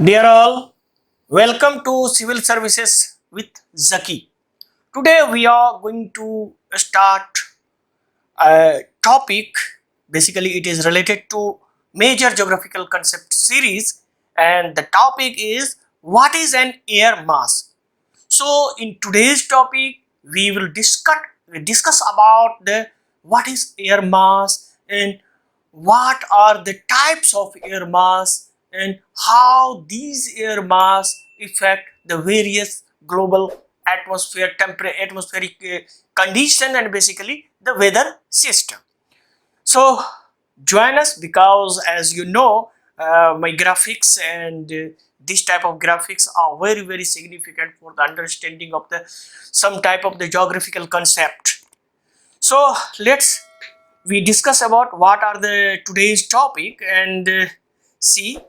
Dear all, welcome to Civil Services with ZAKI. Today we are going to start a topic. Basically, it is related to major geographical concept series, and the topic is what is an air mass. So, in today's topic, we will discuss about the what is air mass and what are the types of air mass and how these air mass affect the various global atmospheric condition and basically the weather system. So join us because, as you know, my graphics and this type of graphics are very significant for the understanding of the some type of the geographical concept. So we discuss about what are the today's topic and see.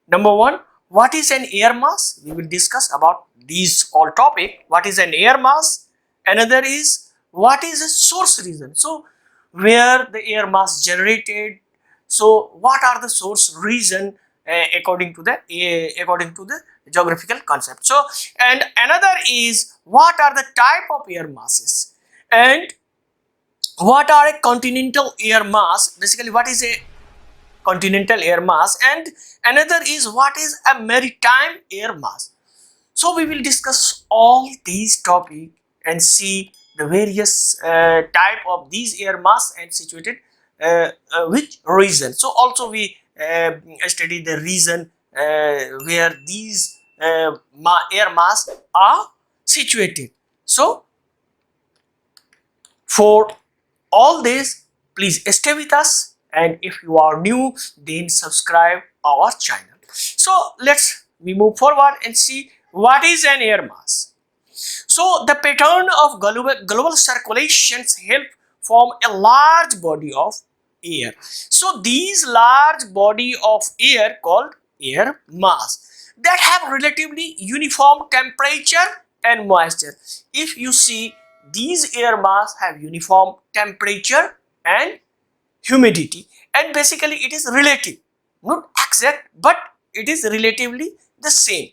Number one, what is an air mass? We will discuss about these all topic. What is an air mass? Another is what is a source region? So where the air mass generated. So what are the source region according to the geographical concept. So and another is what are the type of air masses and what are a continental air mass. Basically, what is a continental air mass, and another is what is a maritime air mass. So we will discuss all these topics and see the various type of these air mass and situated which region. So also we study the region where these air mass are situated. So for all this, please stay with us, and if you are new, then subscribe our channel. So we move forward and see what is an air mass. So the pattern of global circulations help form a large body of air. So these large body of air called air mass that have relatively uniform temperature and moisture. If you see, these air mass have uniform temperature and humidity, and basically it is relative, not exact, but it is relatively the same.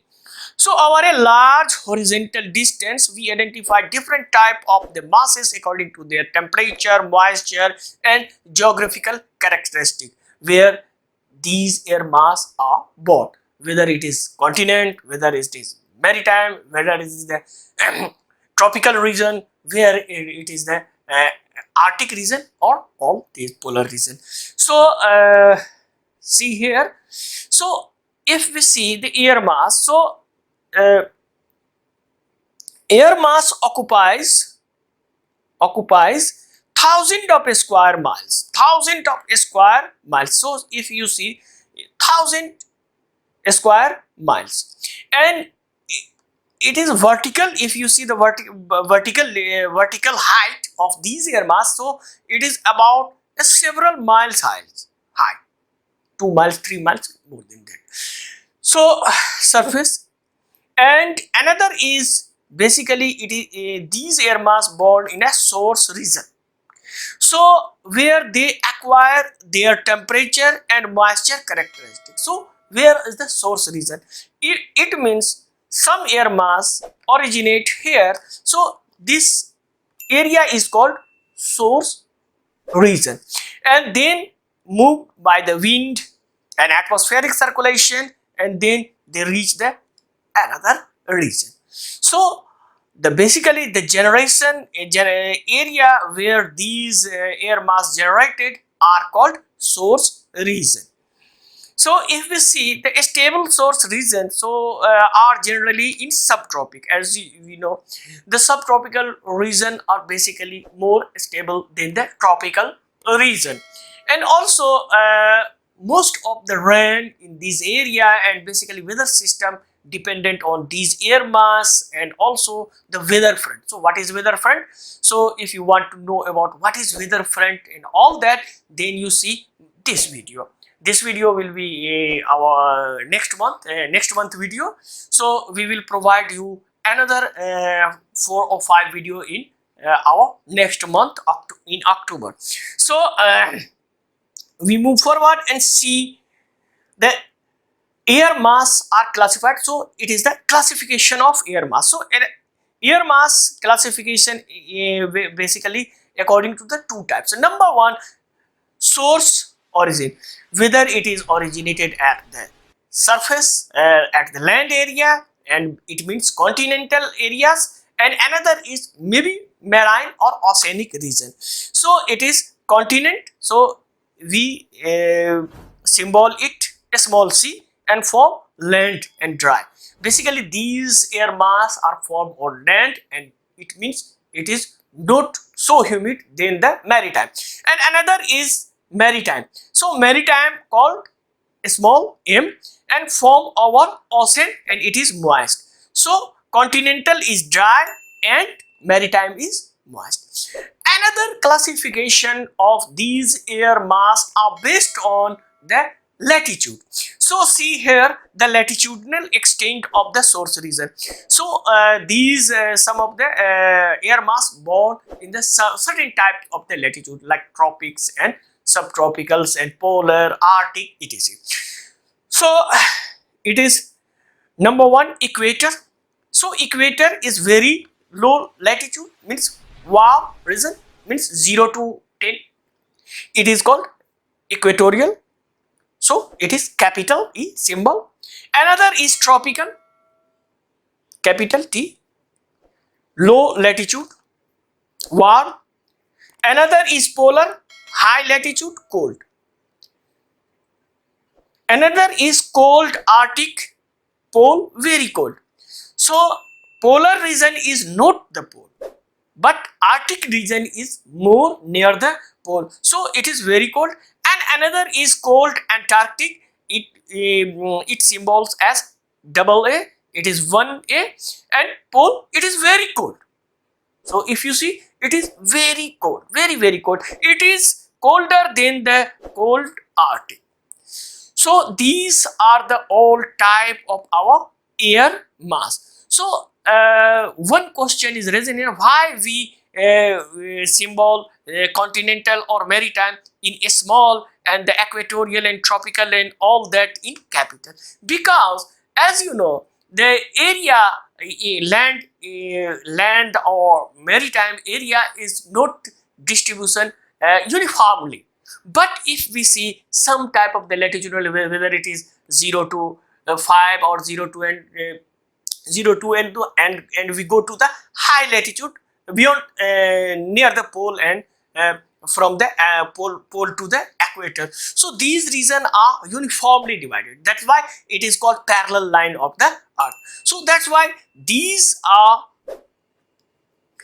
So over a large horizontal distance, we identify different type of the masses according to their temperature, moisture and geographical characteristic where these air mass are born, whether it is continent, whether it is maritime, whether it is the tropical region, where it is the Arctic region, or all these polar region. So see here. So if we see the air mass, so air mass occupies thousand of square miles. So if you see 1000 square miles, and it is vertical. If you see the vertical height of these air mass, so it is about several miles high, 2 miles, 3 miles, more than that. So surface, and another is basically it is these air mass born in a source region. So where they acquire their temperature and moisture characteristics. So where is the source region? It means some air mass originate here. So this area is called source region, and then move by the wind and atmospheric circulation, and then they reach the another region. So basically the generation area where these air mass generated are called source region. So if we see the stable source region, so are generally in subtropic. As we know, the subtropical region are basically more stable than the tropical region, and also most of the rain in this area and basically weather system dependent on these air mass and also the weather front. So what is weather front? So if you want to know about what is weather front and all that, then you see this video. This video will be our next month video. So we will provide you another 4 or 5 video in our next month in October. So we move forward and see that air mass are classified. So it is the classification of air mass. So air mass classification basically according to the two types. So number one, source origin, whether it is originated at the surface, at the land area, and it means continental areas, and another is maybe marine or oceanic region. So it is continent, so we symbol it a small c and form land and dry. Basically these air mass are formed on land, and it means it is not so humid than the maritime. And another is maritime. So maritime called small m and form over ocean, and it is moist. So continental is dry and maritime is moist. Another classification of these air mass are based on the latitude. So see here the latitudinal extent of the source region. So these some of the air mass born in the certain type of the latitude like tropics and subtropicals and polar, arctic, etc. So it is number one, equator. So equator is very low latitude, means warm region, means 0 to 10. It is called equatorial. So it is capital E symbol. Another is tropical, capital T, low latitude, warm. Another is polar, high latitude, cold. Another is cold, arctic, pole, very cold. So polar region is not the pole, but arctic region is more near the pole, so it is very cold. And another is cold, antarctic. It symbols as double A, it is 1A, and pole, it is very cold. So if you see, it is very cold, very cold. It is colder than the cold arctic. So these are the all type of our air mass. So one question is raised here: why we symbol continental or maritime in a small, and the equatorial and tropical and all that in capital? Because as you know, the area land or maritime area is not distribution uniformly. But if we see some type of the latitudinal, whether it is 0 to 5 or 0 to and 0 to and we go to the high latitude beyond near the pole, and from the pole to the equator. So these regions are uniformly divided. That's why it is called parallel line of the earth. So that's why these are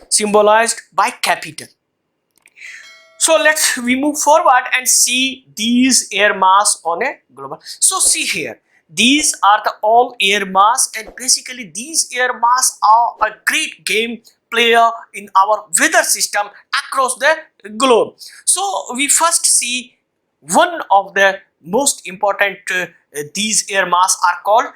symbolized by capital. So we move forward and see these air mass on a global. So see here, these are the all air mass, and basically these air mass are a great game player in our weather system across the globe. So we first see one of the most important these air mass are called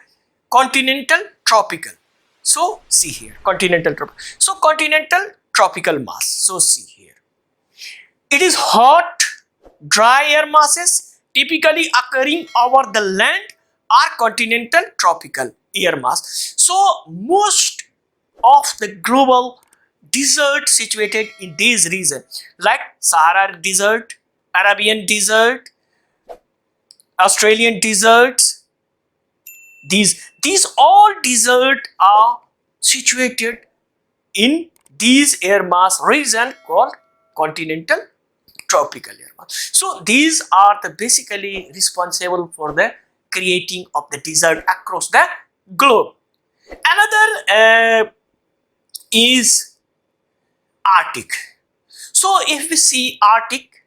continental tropical. So see here, continental tropical. So continental tropical mass. So see here, it is hot, dry air masses typically occurring over the land are continental tropical air mass. So most of the global desert situated in these regions like Sahara desert, Arabian desert, Australian deserts, these all desert are situated in these air mass region called continental tropical air mass. So these are the basically responsible for the creating of the desert across the globe. Another is Arctic. So if we see Arctic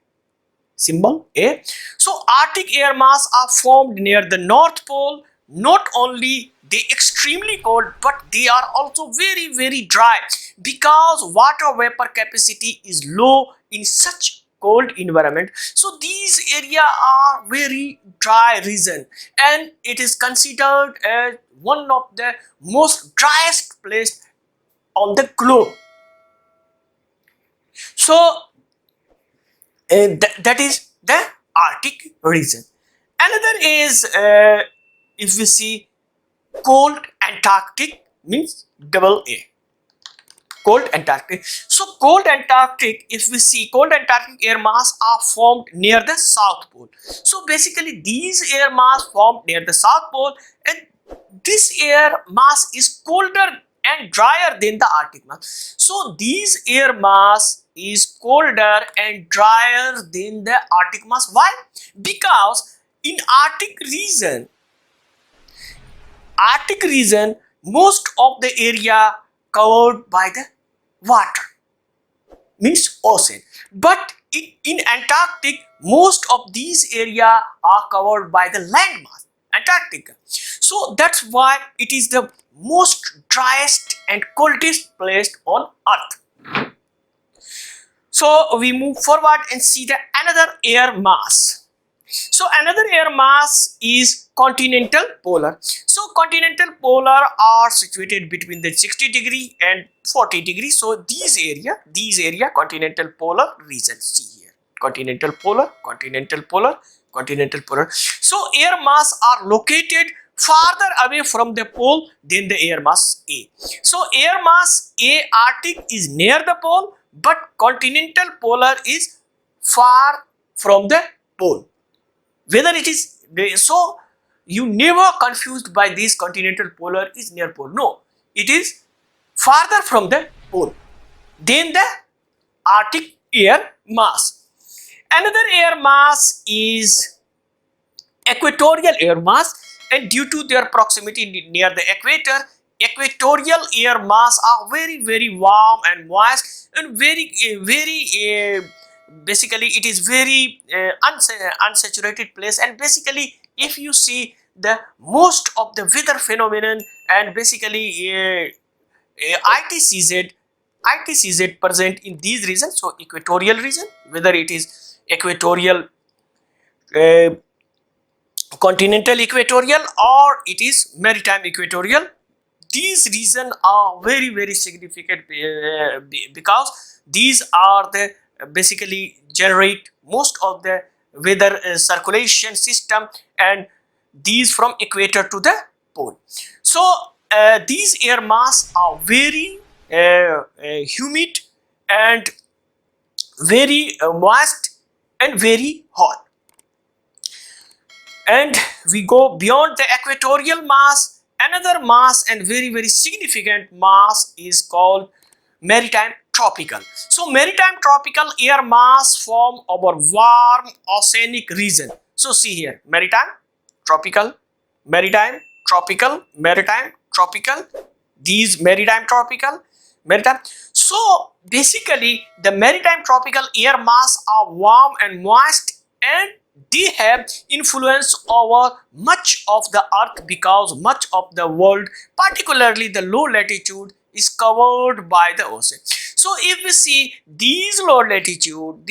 symbol A, so Arctic air mass are formed near the North Pole. Not only they extremely cold, but they are also very dry, because water vapor capacity is low in such cold environment. So these area are very dry region, and it is considered as one of the most driest place on the globe. So that is the Arctic region. Another is if we see cold Antarctic means double A. Cold Antarctic. So cold Antarctic, if we see cold Antarctic air mass are formed near the South Pole. So basically these air mass formed near the South Pole, and this air mass is colder and drier than the Arctic mass. So these air mass is colder and drier than the Arctic mass. Why? Because in Arctic region, most of the area covered by the water, means ocean. But in Antarctic, most of these area are covered by the land mass, Antarctica. So that's why it is the most driest and coldest place on Earth. So we move forward and see the another air mass. So another air mass is continental polar. So continental polar are situated between the 60 degree and 40 degree. So these area continental polar region. See here, continental polar, continental polar, continental polar. So air mass are located farther away from the pole than the air mass A. So air mass A Arctic is near the pole, but continental polar is far from the pole. Whether it is, so you never confused by this continental polar is near pole. No, it is farther from the pole than the Arctic air mass. Another air mass is equatorial air mass, and due to their proximity near the equator, equatorial air mass are very warm and moist and very basically it is very unsaturated place. And basically if you see the most of the weather phenomenon and basically ITCZ present in these regions. So equatorial region, whether it is equatorial continental equatorial or it is maritime equatorial, these regions are very significant because these are the basically generate most of the weather circulation system, and these from equator to the pole. So these air mass are very humid and very moist and very hot. And we go beyond the equatorial mass. Another mass and very significant mass is called maritime tropical. So maritime tropical air mass form over warm oceanic region. So see here, maritime tropical, maritime tropical, maritime tropical, these maritime tropical, maritime. So basically the maritime tropical air mass are warm and moist, and they have influence over much of the earth because much of the world, particularly the low latitude, is covered by the ocean. So if we see these low latitude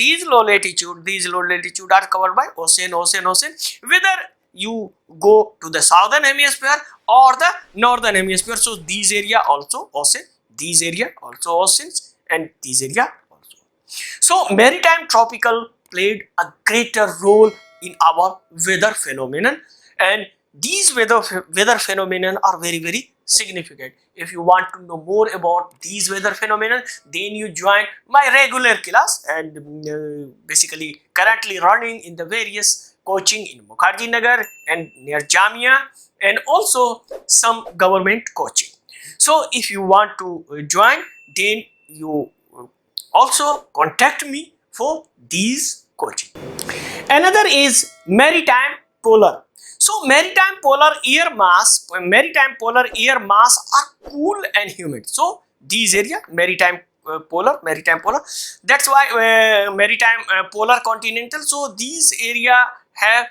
are covered by ocean. Whether you go to the southern hemisphere or the northern hemisphere, so these area also ocean, these area also oceans, and these area also. So maritime tropical played a greater role in our weather phenomenon, and these weather phenomenon are very significant. If you want to know more about these weather phenomenon, then you join my regular class, and basically currently running in the various coaching in Mukherjee Nagar and near Jamia, and also some government coaching. So if you want to join, then you also contact me for these coaching. Another is maritime polar. So maritime polar air mass are cool and humid. So these area maritime polar. That's why maritime polar continental. So these area have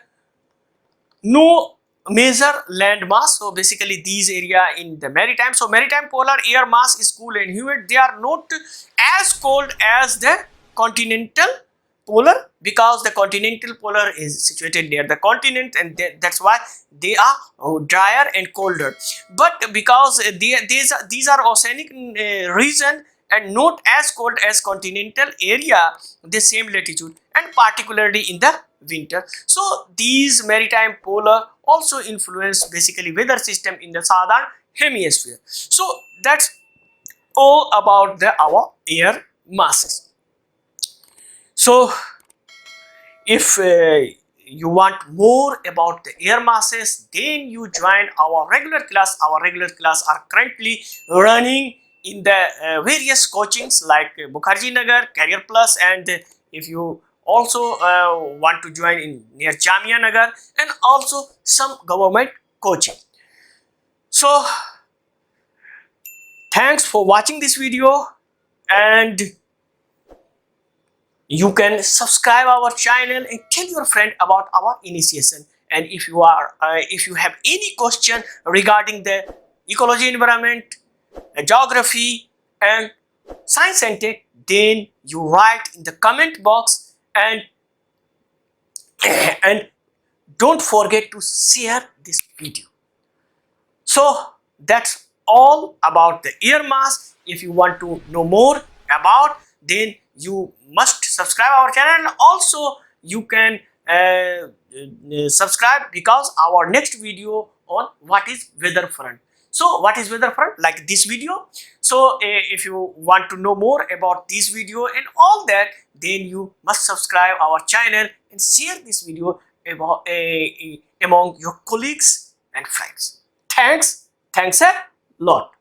no major land mass. So basically these area in the maritime. So maritime polar air mass is cool and humid. They are not as cold as the continental polar, because the continental polar is situated near the continent, and that's why they are drier and colder. But because these are oceanic region and not as cold as continental area, the same latitude, and particularly in the winter. So these maritime polar also influence basically weather system in the southern hemisphere. So that's all about our air masses. So if you want more about the air masses, then you join our regular class. Our regular class are currently running in the various coachings like Mukherjee Nagar, Career Plus, and if you also want to join in near Jamia Nagar, and also some government coaching. So thanks for watching this video, and you can subscribe our channel and tell your friend about our initiation. And if you have any question regarding the ecology, environment, geography, and science and tech, then you write in the comment box, and and don't forget to share this video. So that's all about the air mass. If you want to know more about, then you must subscribe our channel. Also you can subscribe, because our next video on what is weather front. So what is weather front, like this video. So if you want to know more about this video and all that, then you must subscribe our channel and share this video about, among your colleagues and friends. Thanks a lot.